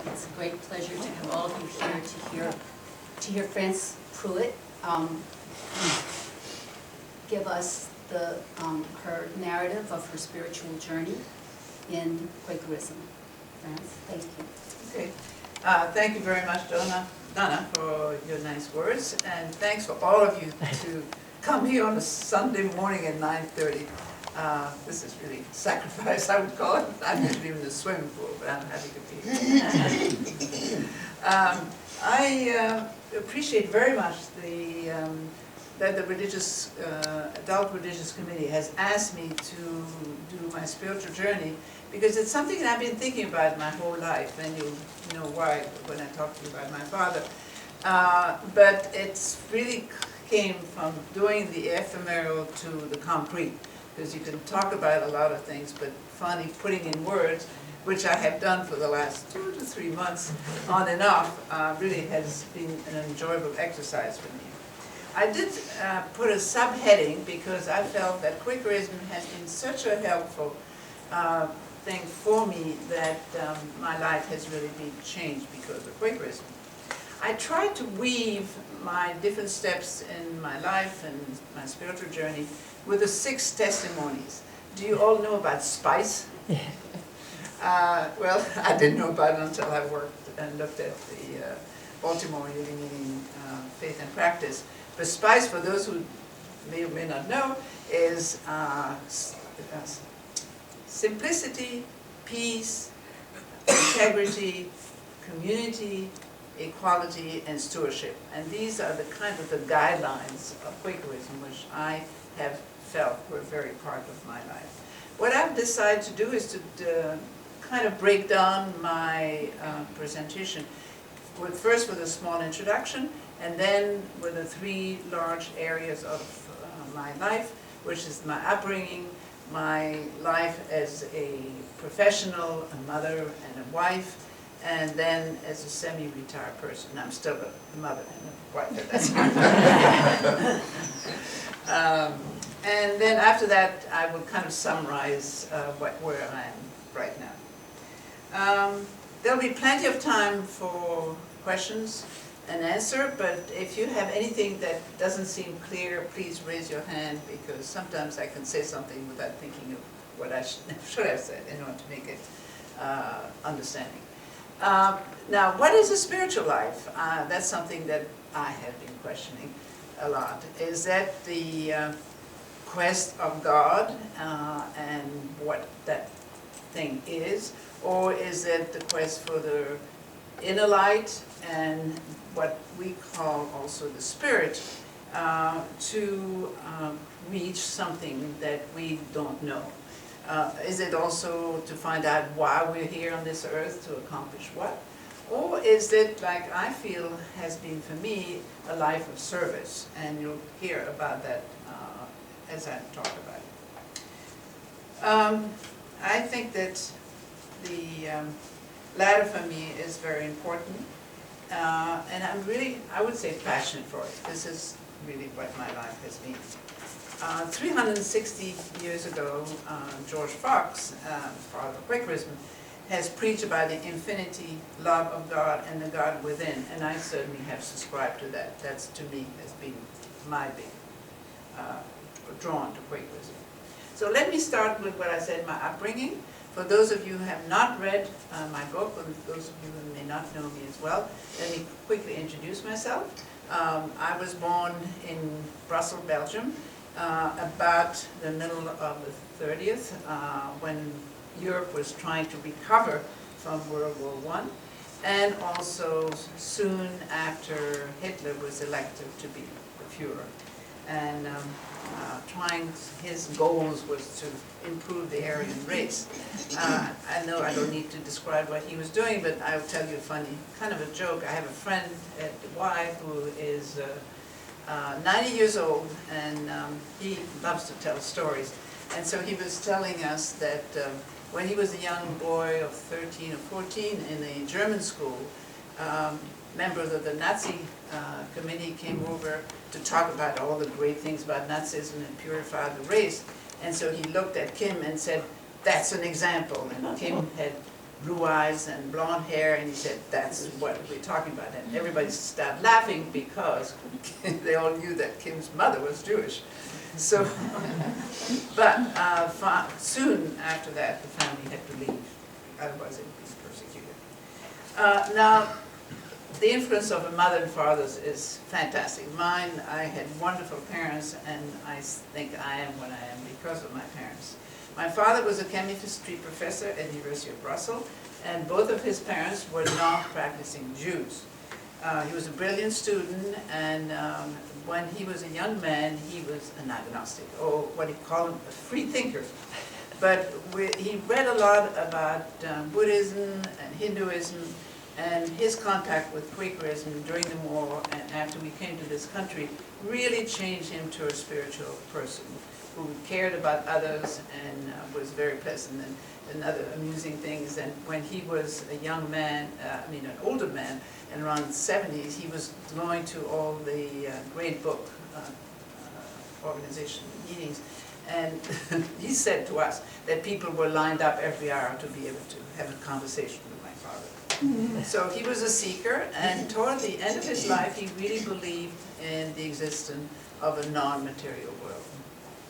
It's a great pleasure to have all of you here to hear Frances Pruitt give us her narrative of her spiritual journey in Quakerism. Frances, thank you. Okay. Thank you very much, Donna, for your nice words, and thanks for all of you to come here on a Sunday morning at 9:30. This is really sacrifice, I would call it. I'm usually in the swimming pool, but I'm happy to be here. I appreciate very much that the adult religious committee has asked me to do my spiritual journey, because it's something that I've been thinking about my whole life, and you know why when I talk to you about my father. But it's really came from doing the ephemeral to the concrete, because you can talk about a lot of things, but finally putting in words, which I have done for the last 2 to 3 months on and off, really has been an enjoyable exercise for me. I did put a subheading because I felt that Quakerism has been such a helpful thing for me that my life has really been changed because of Quakerism. I tried to weave my different steps in my life and my spiritual journey with the 6 testimonies. Do you all know about SPICE? Well, I didn't know about it until I worked and looked at the Baltimore Union Faith and Practice. But SPICE, for those who may or may not know, is simplicity, peace, integrity, community, equality, and stewardship. And these are the kind of the guidelines of Quakerism, which I have felt were very part of my life. What I've decided to do is to kind of break down my presentation first with a small introduction, and then with the 3 large areas of my life, which is my upbringing, my life as a professional, a mother and a wife, and then as a semi-retired person. I'm still a mother and a wife at that time. And then after that, I will kind of summarize where I am right now. There'll be plenty of time for questions and answer, but if you have anything that doesn't seem clear, please raise your hand, because sometimes I can say something without thinking of what I should have said in order to make it understanding. Now, what is a spiritual life? That's something that I have been questioning a lot. Is that the quest of God and what that thing is, or is it the quest for the inner light and what we call also the spirit to reach something that we don't know? Is it also to find out why we're here on this earth, to accomplish what? Or is it, like I feel has been for me, a life of service? And you'll hear about that as I talk about it. I think that the latter for me is very important. And I'm really, I would say, passionate for it. This is really what my life has been. 360 years ago, George Fox, father of Quakerism, has preached about the infinity love of God and the God within, and I certainly have subscribed to that. That's, to me, has been my big drawn to Quakerism. So let me start with what I said, my upbringing. For those of you who have not read my book, or those of you who may not know me as well, let me quickly introduce myself. I was born in Brussels, Belgium, about the middle of the 30th, when Europe was trying to recover from World War I, and also soon after Hitler was elected to be the Führer. And his goals was to improve the Aryan race. I know I don't need to describe what he was doing, but I'll tell you a funny, kind of a joke. I have a friend at Y who is 90 years old, and he loves to tell stories. And so he was telling us that when he was a young boy of 13 or 14 in a German school, members of the Nazi committee came over to talk about all the great things about Nazism and purify the race. And so he looked at Kim and said, "That's an example." And Kim had blue eyes and blonde hair, and he said, that's what we're talking about. And everybody started laughing because they all knew that Kim's mother was Jewish. So, but soon after that, the family had to leave, otherwise it would be persecuted. Now, the influence of a mother and fathers is fantastic. Mine, I had wonderful parents, and I think I am what I am because of my parents. My father was a chemistry professor at the University of Brussels, and both of his parents were non-practicing Jews. He was a brilliant student, and when he was a young man, he was an agnostic, or what he called a free thinker. But he read a lot about Buddhism and Hinduism, and his contact with Quakerism during the war and after we came to this country really changed him to a spiritual person who cared about others and was very pleasant and other amusing things. And when he was a young man, an older man, and around the 70s, he was going to all the Great Book organization meetings. And he said to us that people were lined up every hour to be able to have a conversation with my father. So he was a seeker, and toward the end of his life, he really believed in the existence of a non-material world,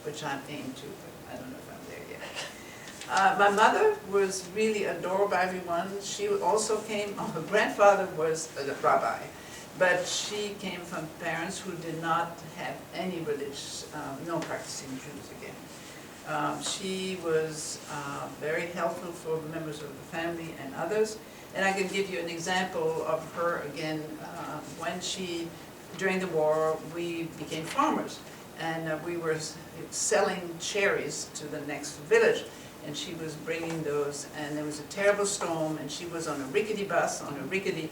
which I'm aimed to, but I don't know if I'm there yet. My mother was really adored by everyone. She also came, her grandfather was a rabbi, but she came from parents who did not have any religious, no practicing Jews again. She was very helpful for members of the family and others. And I can give you an example of her again. When during the war, we became farmers. And we were selling cherries to the next village. And she was bringing those, and there was a terrible storm, and she was on a rickety bus, on a rickety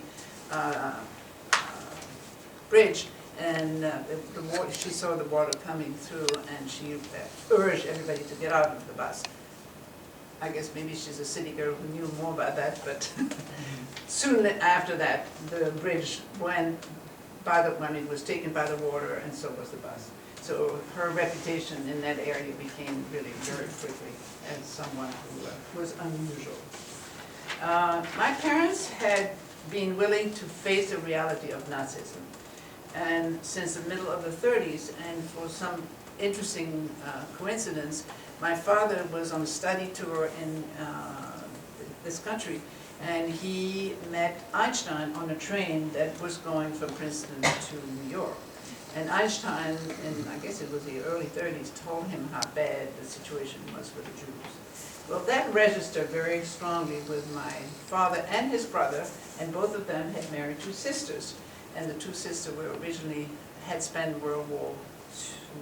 bridge. And she saw the water coming through, and she urged everybody to get out of the bus. I guess maybe she's a city girl who knew more about that, but soon after that, the bridge went it was taken by the water, and so was the bus. So her reputation in that area became really very quickly as someone who was unusual. My parents had been willing to face the reality of Nazism, and since the middle of the 30s, and for some interesting coincidence, my father was on a study tour in this country, and he met Einstein on a train that was going from Princeton to New York. And Einstein, in I guess it was the early 30s, told him how bad the situation was for the Jews. Well, that registered very strongly with my father and his brother, and both of them had married two sisters. And the two sisters had spent World War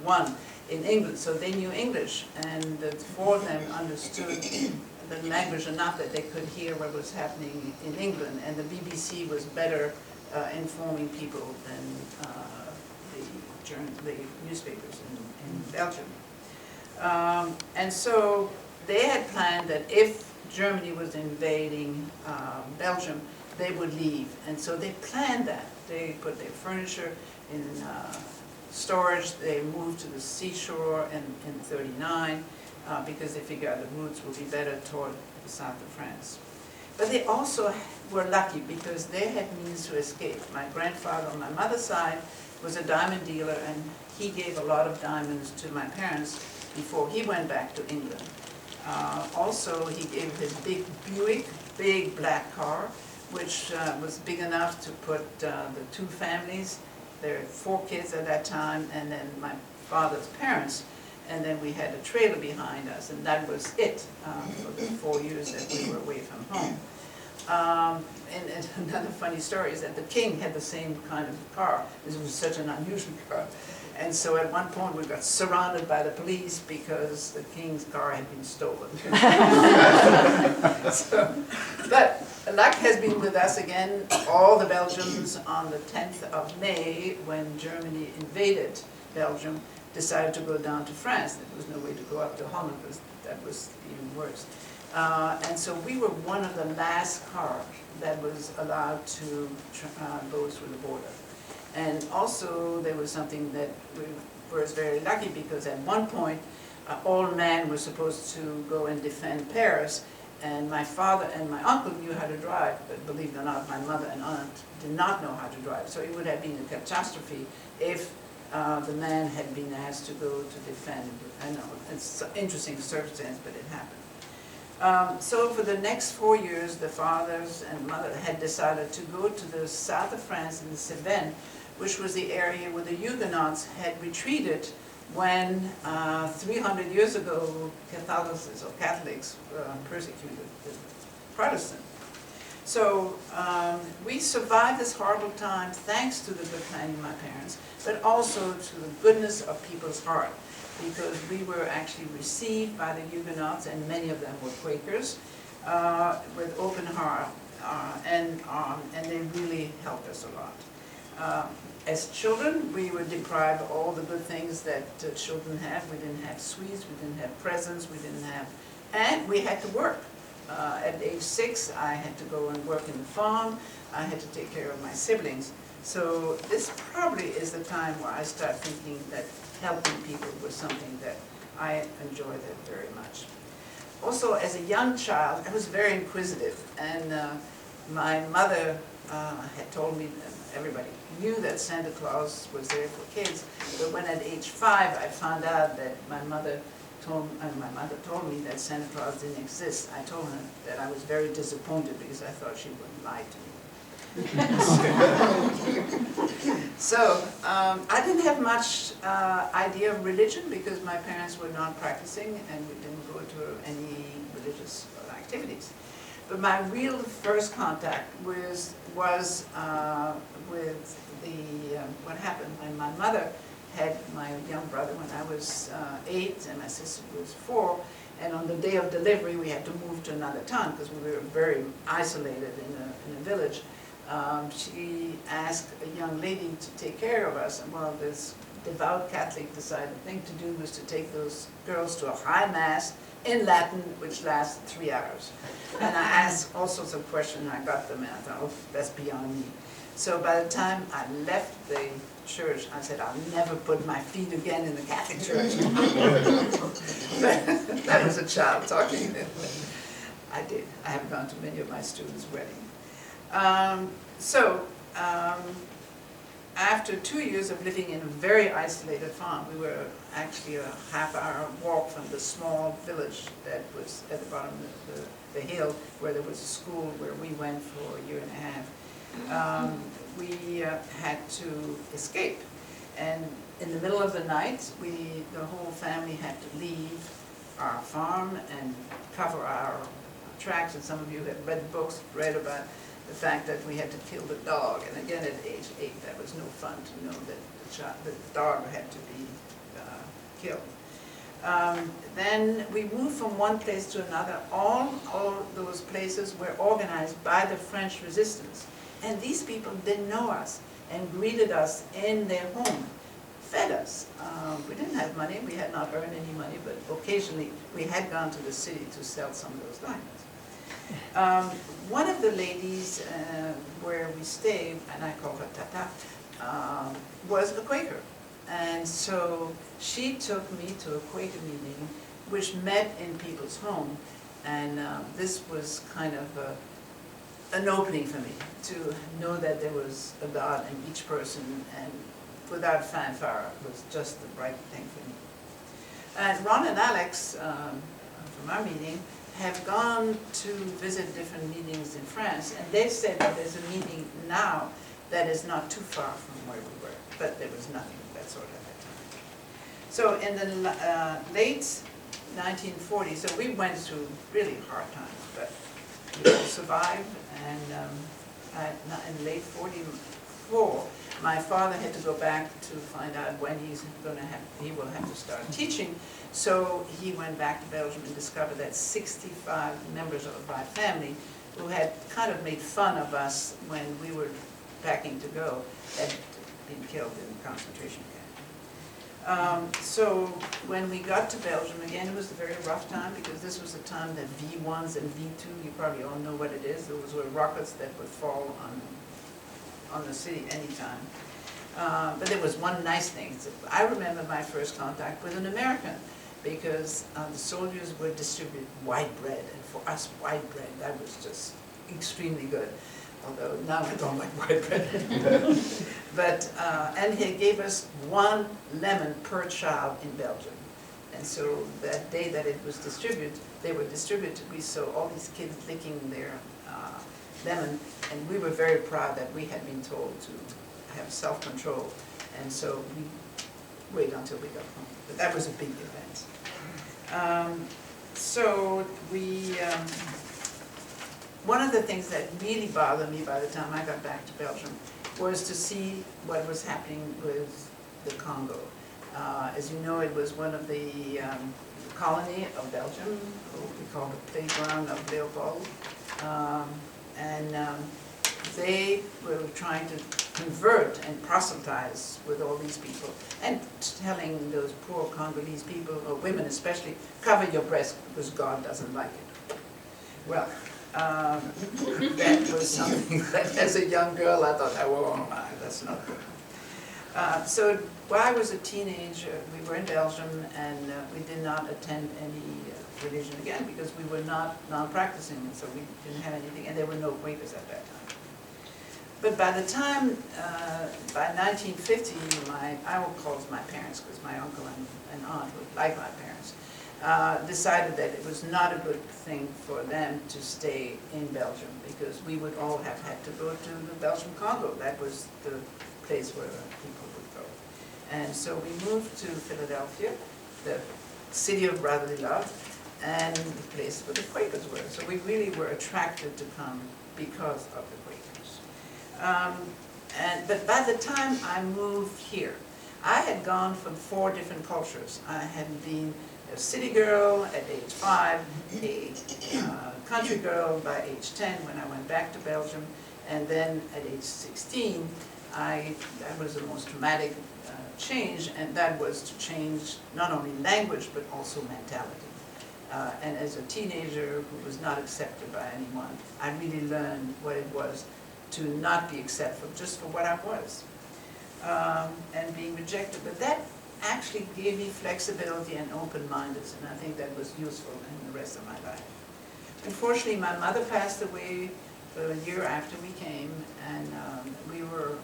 I in England, so they knew English, and the four of them understood the language enough that they could hear what was happening in England, and the BBC was better informing people than the newspapers in Belgium. And so they had planned that if Germany was invading Belgium, they would leave, and so they planned that. They put their furniture in storage. They moved to the seashore in 1939 because they figured out the routes would be better toward the south of France. But they also were lucky because they had means to escape. My grandfather on my mother's side was a diamond dealer, and he gave a lot of diamonds to my parents before he went back to England. Also, he gave his big Buick, big black car, which was big enough to put the two families. There were 4 kids at that time, and then my father's parents, and then we had a trailer behind us, and that was it for the 4 years that we were away from home. And another funny story is that the king had the same kind of car. This was such an unusual car. And so at one point we got surrounded by the police because the king's car had been stolen. But luck has been with us again. All the Belgians on the 10th of May, when Germany invaded Belgium, decided to go down to France. There was no way to go up to Holland because that was even worse. And so we were one of the last cars that was allowed to go through the border. And also there was something that we were very lucky because at one point all men were supposed to go and defend Paris, And my father and my uncle knew how to drive, but believe it or not, my mother and aunt did not know how to drive. So it would have been a catastrophe if the man had been asked to go to defend. I know, it's an interesting circumstance, but it happened. So for the next 4 years, the fathers and mother had decided to go to the south of France in the Cevennes, which was the area where the Huguenots had retreated when 300 years ago Catholics persecuted the Protestants. So we survived this horrible time thanks to the good planning of my parents, but also to the goodness of people's heart, because we were actually received by the Huguenots, and many of them were Quakers, with open heart, and they really helped us a lot. As children, we were deprived of all the good things that children have. We didn't have sweets, we didn't have presents, we didn't have, and we had to work. At age 6, I had to go and work in the farm. I had to take care of my siblings. So this probably is the time where I start thinking that helping people was something that I enjoyed very much. Also, as a young child, I was very inquisitive, and my mother had told me, everybody knew that Santa Claus was there for kids, but when at age 5 I found out that my mother told me that Santa Claus didn't exist, I told her that I was very disappointed because I thought she wouldn't lie to me. So I didn't have much idea of religion because my parents were not practicing and we didn't go to any religious activities. But my real first contact was with what happened when my mother had my young brother when I was 8 and my sister was 4, and on the day of delivery we had to move to another town because we were very isolated in a village. She asked a young lady to take care of us, and well, this devout Catholic decided the thing to do was to take those girls to a high mass in Latin, which lasted 3 hours. And I asked all sorts of questions, and I got them, and I thought, oh, that's beyond me. So by the time I left the church, I said, I'll never put my feet again in the Catholic Church. That was a child talking. I did. I have gone to many of my students' weddings. After 2 years of living in a very isolated farm, we were actually a half-hour walk from the small village that was at the bottom of the hill, where there was a school where we went for a year and a half. We had to escape, and in the middle of the night, the whole family had to leave our farm and cover our tracks, and some of you have read about the fact that we had to kill the dog, and again at age 8 that was no fun to know that the dog had to be killed. Then we moved from one place to another. All those places were organized by the French resistance, and these people didn't know us and greeted us in their home, fed us. We didn't have money, we had not earned any money, but occasionally we had gone to the city to sell some of those diamonds. One of the ladies where we stayed, and I call her Tata, was a Quaker. And so she took me to a Quaker meeting which met in people's home, and this was kind of an opening for me to know that there was a God in each person, and without fanfare was just the right thing for me. And Ron and Alex from our meeting have gone to visit different meetings in France, and they said that there's a meeting now that is not too far from where we were, but there was nothing of that sort at that time. So in the late 1940s, so we went through really hard times, but we survived, and in late 44, my father had to go back to find out when he will have to start teaching. So he went back to Belgium and discovered that 65 members of my family who had kind of made fun of us when we were packing to go had been killed in the concentration camp. So when we got to Belgium, again, it was a very rough time because this was the time that V1s and V2, you probably all know what it is. Those were rockets that would fall on the city anytime. But there was one nice thing. I remember my first contact with an American, because the soldiers would distribute white bread, and for us, white bread, that was just extremely good. Although now I don't like white bread. But, and he gave us 1 lemon per child in Belgium. And so that day that it was distributed, we saw all these kids licking their lemon, and we were very proud that we had been told to have self-control. And so we waited until we got home. But that was a big event. So we, one of the things that really bothered me by the time I got back to Belgium was to see what was happening with the Congo. As you know, it was one of the colony of Belgium, what we call the playground of Leopold. They were trying to convert and proselytize with all these people, and telling those poor Congolese people, or women especially, cover your breast because God doesn't like it. Well, that was something that as a young girl I thought, oh my, that's not good. So while I was a teenager, we were in Belgium, and we did not attend any religion again because we were not non-practicing, and so we didn't have anything, and there were no Quakers at that time. But by the time, by 1950, I will call my parents, because my uncle and aunt were like my parents, decided that it was not a good thing for them to stay in Belgium, because we would all have had to go to the Belgian Congo. That was the place where people would go. And so we moved to Philadelphia, the city of brotherly love, and the place where the Quakers were. So we really were attracted to come because of the Quakers. But by the time I moved here, I had gone from 4 different cultures. I had been a city girl at age 5, a country girl by age 10 when I went back to Belgium, and then at age 16, that was the most dramatic change, and that was to change not only language but also mentality. And as a teenager who was not accepted by anyone, I really learned what it was to not be accepted just for what I was, and being rejected. But that actually gave me flexibility and open-mindedness, and I think that was useful in the rest of my life. Unfortunately, my mother passed away a year after we came, and we were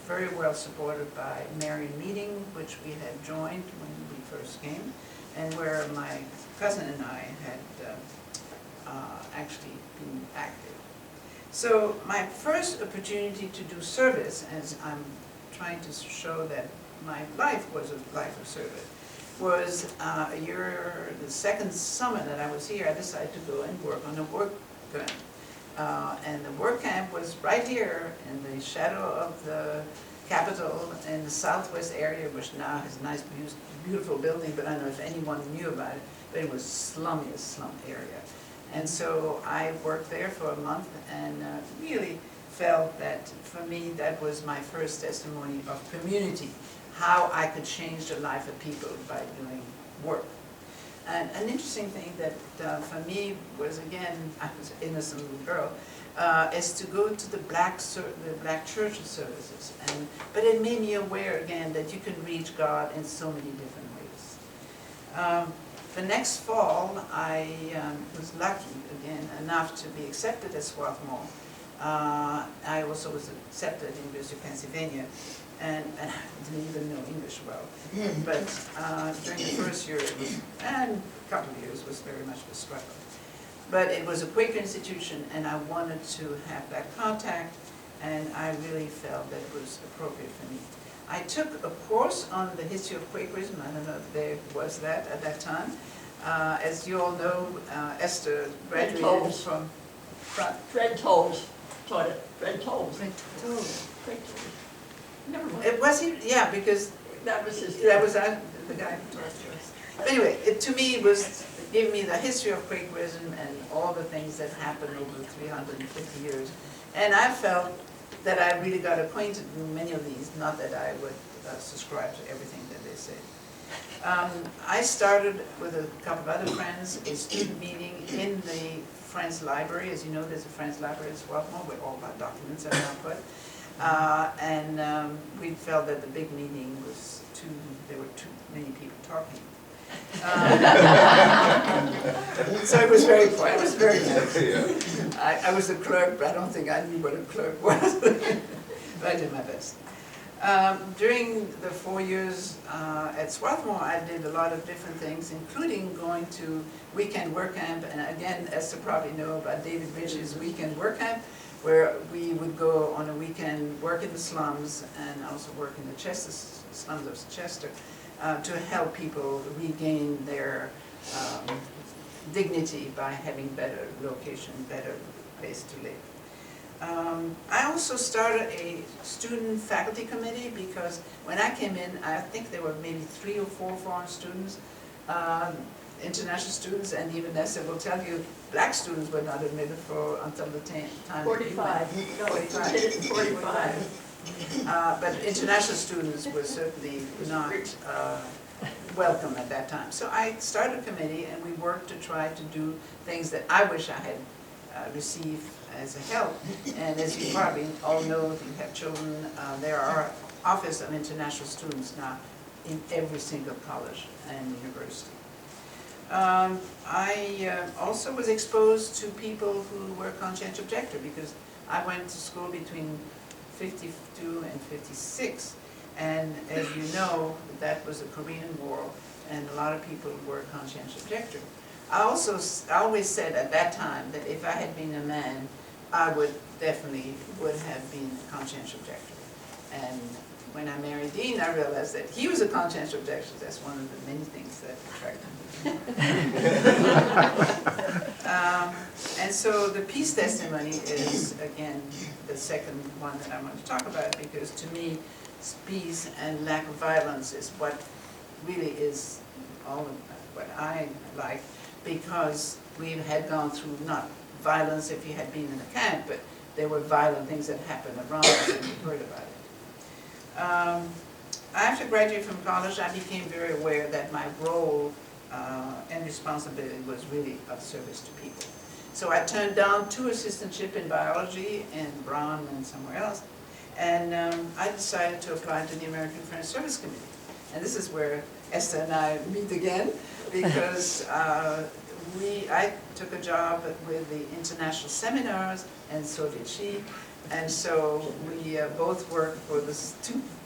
very well supported by Marian Meeting, which we had joined when we first came, and where my cousin and I had actually been active. So my first opportunity to do service, as I'm trying to show that my life was a life of service, was the second summer that I was here, I decided to go and work on a work camp. And the work camp was right here in the shadow of the Capitol in the southwest area, which now has a nice, beautiful building, but I don't know if anyone knew about it, but it was slummiest slum area. And so I worked there for a month, and really felt that, for me, that was my first testimony of community, how I could change the life of people by doing work. And an interesting thing that for me was, again, I was an innocent little girl, is to go to the black church services. But it made me aware again that you can reach God in so many different ways. The next fall, I was lucky again enough to be accepted at Swarthmore. I also was accepted at the University of Pennsylvania, and I didn't even know English well. But during the first year, and a couple of years, was very much a struggle. But it was a Quaker institution, and I wanted to have that contact, and I really felt that it was appropriate for me. I took a course on the history of Quakerism. I don't know if there was that at that time. As you all know, Esther graduated from... Fred Tolles taught it. Fred Tolles. Fred Tolles. Fred Tolles. Never mind. It was he? Yeah, because That was his. that was the guy who taught us. But anyway, to me, it was giving me the history of Quakerism and all the things that happened over 350 years. And I felt that I really got acquainted with many of these, not that I would subscribe to everything that they said. I started with a couple of other friends, a student meeting in the Friends Library. As you know, there's a Friends Library at Swarthmore where all our documents are now put. We felt that the big meeting was there were too many people talking. So it was very quiet, it was very nice. I was a clerk, but I don't think I knew what a clerk was. But I did my best. During the 4 years at Swarthmore, I did a lot of different things, including going to weekend work camp. And again, Esther probably know about David Ritchie's weekend work camp, where we would go on a weekend, work in the slums, and also work in the slums of Chester, to help people regain their dignity by having better location, better place to live. I also started a student faculty committee because when I came in, I think there were maybe 3 or 4 foreign students, international students, and even Esther will tell you, black students were not admitted until the time. 45. No, 45. we did it in 45. But international students were certainly not welcome at that time. So I started a committee, and we worked to try to do things that I wish I had received as a help. And as you probably all know, if you have children, there are Office of International Students now in every single college and university. I also was exposed to people who were conscientious objectors because I went to school between 52 and 56, and as you know, that was the Korean War, and a lot of people were conscientious objectors. I always said at that time that if I had been a man, I definitely would have been a conscientious objector. And when I married Dean, I realized that he was a conscientious objector. That's one of the many things that attracted me. And so the peace testimony is, again, the second one that I want to talk about, because to me, peace and lack of violence is what really is all of what I like, because we had gone through not violence if you had been in a camp, but there were violent things that happened around us and we heard about it. After graduating from college, I became very aware that my role and responsibility was really of service to people. So I turned down 2 assistantships in biology in Brown and somewhere else, and I decided to apply to the American Friends Service Committee. And this is where Esther and I meet again, because I took a job with the international seminars, and so did she. And so we both worked for the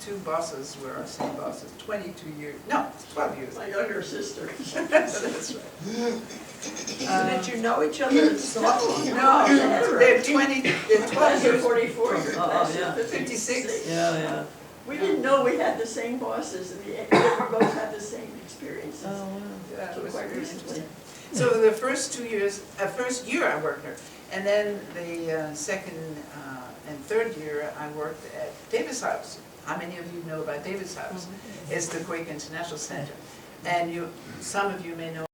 two bosses, were our same bosses, 22 years, no, 12 years. My younger sister. That's right. Did you know each other at school? No, they're 12 years. 44. Oh, yeah. 56. Yeah. We didn't know we had the same bosses, and we both had the same experiences. Oh, wow. Yeah, it So was quite very recently. interesting. So the first 2 years, first year I worked there, and then the second and third year I worked at Davis House. How many of you know about Davis House? It's the Quake International Center. And some of you may know